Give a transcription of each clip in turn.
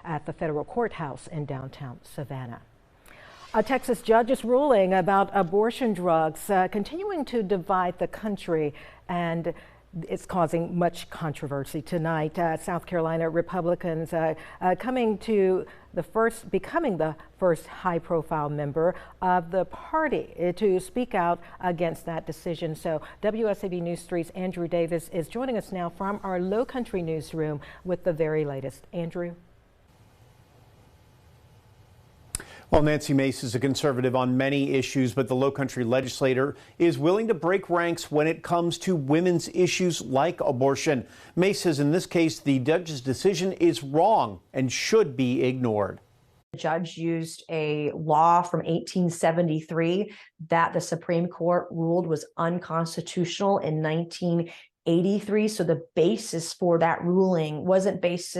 at the federal courthouse in downtown Savannah. A Texas judge is ruling about abortion drugs continuing to divide the country, and it's causing much controversy tonight. South Carolina Republicans becoming the first high-profile member of the party to speak out against that decision. So WSAV News 3's Andrew Davis is joining us now from our Lowcountry newsroom with the very latest. Andrew. Well, Nancy Mace is a conservative on many issues, but the Lowcountry legislator is willing to break ranks when it comes to women's issues like abortion. Mace says in this case, the judge's decision is wrong and should be ignored. The judge used a law from 1873 that the Supreme Court ruled was unconstitutional in 1983. So the basis for that ruling wasn't based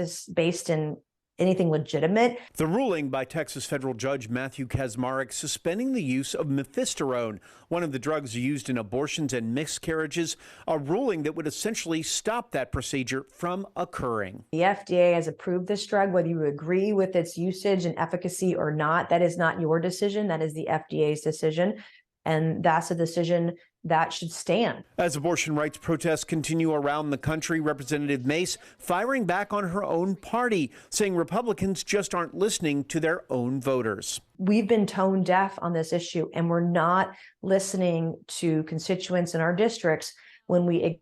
in anything legitimate. The ruling by Texas federal judge Matthew Kaczmarek suspending the use of mifepristone, one of the drugs used in abortions and miscarriages, a ruling that would essentially stop that procedure from occurring. The FDA has approved this drug, whether you agree with its usage and efficacy or not. That is not your decision. That is the FDA's decision. And that's a decision that should stand. As abortion rights protests continue around the country, Representative Mace firing back on her own party, saying Republicans just aren't listening to their own voters. We've been tone deaf on this issue, and we're not listening to constituents in our districts when we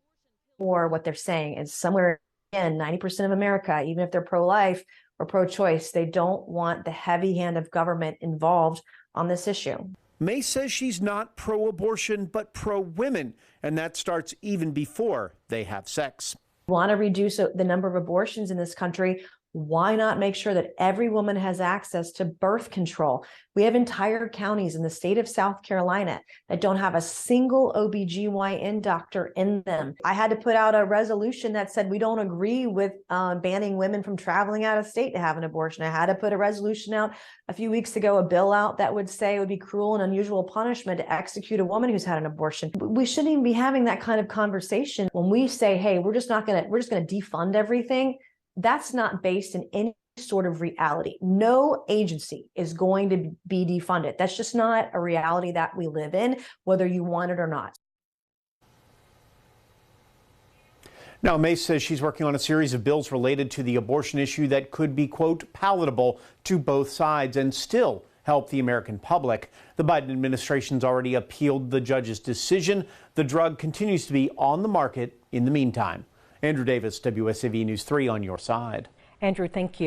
ignore what they're saying. And somewhere in 90% of America, even if they're pro-life or pro-choice, they don't want the heavy hand of government involved on this issue. Mace says she's not pro-abortion, but pro-women, and that starts even before they have sex. Want to reduce the number of abortions in this country? Why not make sure that every woman has access to birth control? We have entire counties in the state of South Carolina that don't have a single OBGYN doctor in them. I had to put out a resolution that said we don't agree with banning women from traveling out of state to have an abortion. I had to put a resolution out a few weeks ago, a bill out that would say it would be cruel and unusual punishment to execute a woman who's had an abortion. We shouldn't even be having that kind of conversation when we say, hey, we're just going to defund everything. That's not based in any sort of reality. No agency is going to be defunded. That's just not a reality that we live in, whether you want it or not. Now, Mace says she's working on a series of bills related to the abortion issue that could be, quote, palatable to both sides and still help the American public. The Biden administration's already appealed the judge's decision. The drug continues to be on the market in the meantime. Andrew Davis, WSAV News 3 on your side. Andrew, thank you.